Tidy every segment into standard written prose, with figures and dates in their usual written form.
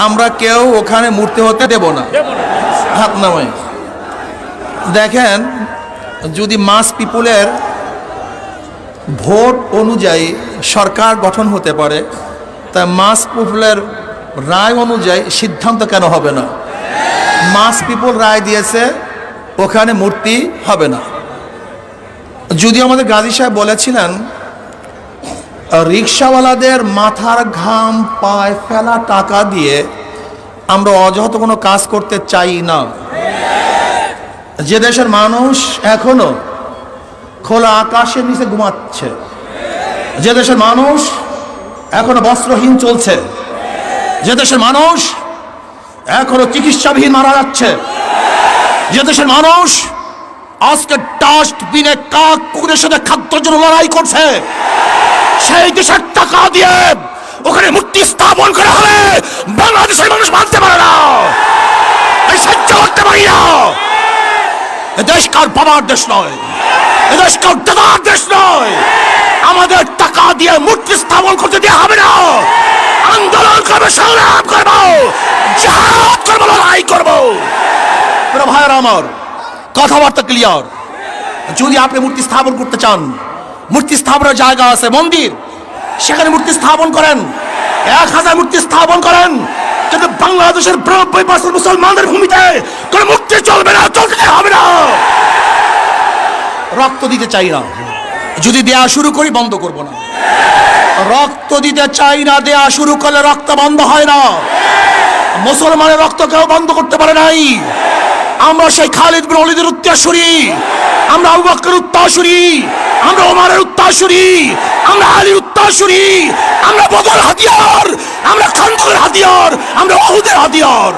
আমরা কেউ ওখানে মূর্তি হতে দেব না। হাত নামাই। দেখেন, যদি মাস পিপুলের ভোট অনুযায়ী সরকার গঠন হতে পারে, তা মাস পিপুলের রায় অনুযায়ী সিদ্ধান্ত কেন হবে না? মাস পিপুল রায় দিয়েছে ওখানে মূর্তি হবে না। যদিও আমাদের গাজী সাহেব বলেছিলেন রিক্সাওয়ালাদের মাথার ঘাম পায় ফেলা টাকা দিয়ে আমরা অযথা কোনো কাজ করতে চাই না। যে দেশের মানুষ এখনো খোলা আকাশের নিচে ঘুমাচ্ছে, যে দেশের মানুষ এখনো বস্ত্রহীন চলছে, যে দেশের মানুষ এখনো চিকিৎসাবিহীন মারা যাচ্ছে, যে দেশের মানুষ আজকে ডাস্টবিনে কাক কুকুরের সাথে খাদ্যের জন্য লড়াই করছে, সেই দেশের টাকা দিয়ে ওখানে মূর্তি স্থাপন করা হবে বাংলাদেশের মানুষ মানতে পারে না, এই সহ্য করতে পারি না। এদেশ কার বাবার দেশ নয়, এদেশ কার দাদার দেশ নয়। আমাদের টাকা দিয়ে মূর্তি স্থাপন করতে দেওয়া হবে না। আন্দোলন করবো, সংগ্রাম করবো, জিহাদ করবো, লড়াই করবো। ভাইয়েরা আমার, কথাবার্তা ক্লিয়ার। যদি আপনি মূর্তি স্থাপন করতে চান, মূর্তি স্থাপনের জায়গা আছে, মন্দির, সেখানে মূর্তি স্থাপন করেন, 1000 মূর্তি স্থাপন করেন। কিন্তু বাংলাদেশের 90% মুসলমানদের ভূমিতে কোন মূর্তি চলবে না, চলতে হবে না। রক্ত দিতে চাই না, যদি দেয়া শুরু করি বন্ধ করব না। রক্ত দিতে চাই না, দেয়া শুরু করলে রক্ত বন্ধ হয় না। মুসলমানের রক্ত কেউ বন্ধ করতে পারে নাই। আমরা সেই খালিদ বিন ওয়ালিদের উত্তরসূরি, আমরা আবু বকরের উত্তরসূরি, আমরা ওমরের উত্তরসূরি, আমরা আলীর উত্তরসূরি, আমরা বদর হাতিয়ার, আমরা খান্দকের হাতিয়ার, আমরা উহুদের হাতিয়ার।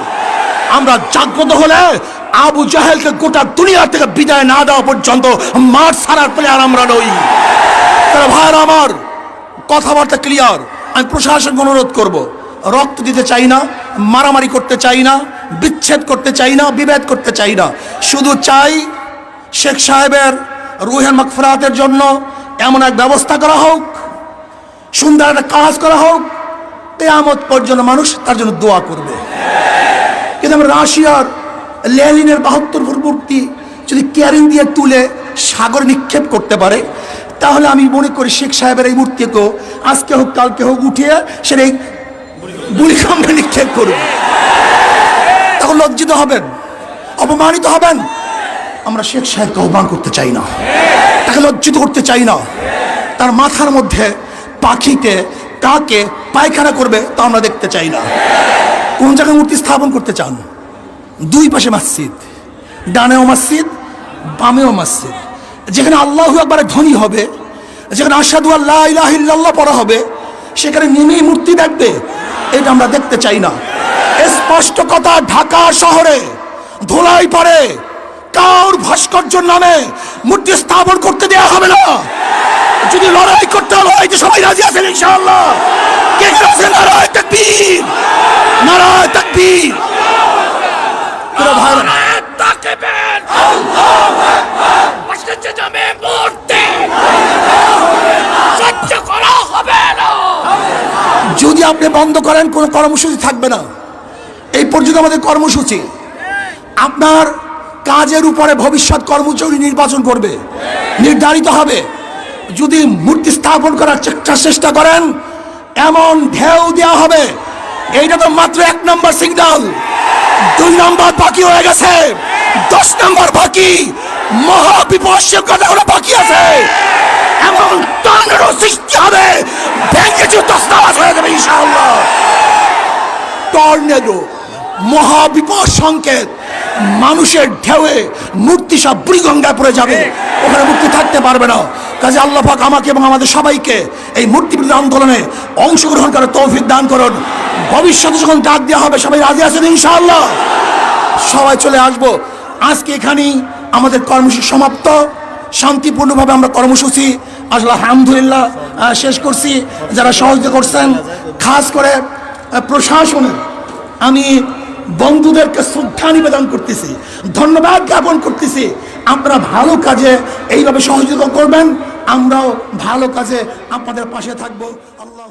আমরা জাগ্রত হলে আবু জাহেলকে গোটা দুনিয়া থেকে বিদায় না দেওয়া পর্যন্ত মাঠ ছাড়ার প্লেয়ার আমরা নই। তাহলে ভাইয়েরা আমার, কথাবার্তা ক্লিয়ার। আমি প্রশাসনকে অনুরোধ করব, রক্ত দিতে চাই না, মারামারি করতে চাই না, বিচ্ছেদ করতে চাই না, বিভেদ করতে চাই না। শুধু চাই শেখ সাহেবের রুহের মাগফিরাতের জন্য এমন এক ব্যবস্থা করা হোক, সুন্দর একটা কাজ করা হোক, কিয়ামত পর্যন্ত মানুষ তার জন্য দোয়া করবে। কিন্তু আমরা রাশিয়ার লেনিনের 72 ফুট মূর্তি যদি ক্যারিং দিয়ে তুলে সাগর নিক্ষেপ করতে পারে, তাহলে আমি মনে করি শেখ সাহেবের এই মূর্তিকেও আজকে হোক কালকে হোক উঠিয়ে সেটা এই বুড়িগঙ্গা নিক্ষেপ করবে। তখন লজ্জিত হবেন, অপমানিত হবেন। আমরা শেখ সাহেবকে আহ্বান করতে চাই না, তাকে লজ্জিত করতে চাই না। তার মাথার মধ্যে পাখিতে কাকে পায়খানা করবে তা আমরা দেখতে চাই না। কোন জায়গায় মূর্তি স্থাপন করতে চান? দুই পাশে মসজিদ, ডানেও মসজিদ, বামেও মসজিদ। যেখানে আল্লাহু আকবার ধ্বনি হবে, যেখানে আশহাদু আল্লা ইলাহা ইল্লাল্লাহ পড়া হবে, সেখানে নেমেই মূর্তি দেখবে, এটা আমরা দেখতে চাই না। স্পষ্ট কথা, ঢাকা শহরে ধুলাই পড়ে কার ভাস্কর্যের নামে মূর্তি স্থাপন করতে দেওয়া হবে না। যদি লড়াই করতে হয়, লড়াইতে সবাই রাজি আছেন ইনশাআল্লাহ। কে কে আছেন? নারায়ে তাকবীর, নারায়ে তাকবীর। যদি আপনি বন্ধ করেন, কোনো কর্মসূচি থাকবে না। এই পর্যন্ত আমাদের কর্মসূচি। আপনার কাজের উপরে ভবিষ্যৎ কর্মসূচি নির্বাচন করবে, নির্ধারিত হবে। যদি মূর্তি স্থাপন করার চেষ্টা করেন, এমন ঢেউ দেওয়া হবে। এইটা তো মাত্র 1 নম্বর সিগন্যাল, 2 নম্বর বাকি হয়ে গেছে, 10 নম্বর বাকি। মহাবিপর্যয় কথাগুলো বাকি আছে। এমন টর্নেডো সৃষ্টি হবে, ভেঙে তছনছ হয়ে যাবে ইনশাআল্লাহ। টর্নেডো, মহাবিপদ সংকেত, মানুষের ঢেউয়ে মূর্তি সব বুড়িগঙ্গায় পড়ে যাবে, ওখানে মূর্তি থাকতে পারবে না। কাজে আল্লাহ পাক আমাকে এবং আমাদের সবাইকে এই মূর্তি বিরোধী আন্দোলনে অংশগ্রহণ করার তৌফিক দান করুন। ভবিষ্যতে যখন ডাক দেওয়া হবে, সবাই রাজি আছেন ইনশাআল্লাহ? সবাই চলে আসবো। আজকে এখানেই আমাদের কর্মসূচি সমাপ্ত। শান্তিপূর্ণভাবে আমরা কর্মসূচি আসলে আলহামদুলিল্লাহ শেষ করছি। যারা সহযোগিতা করছেন, খাস করে প্রশাসনের আমি বন্ধুদেরকে শ্রদ্ধা নিবেদন করতেছি, ধন্যবাদ জ্ঞাপন করতেছি। আপনারা ভালো কাজে এইভাবে সহযোগিতা করবেন, আমরাও ভালো কাজে আপনাদের পাশে থাকবো। আল্লাহ।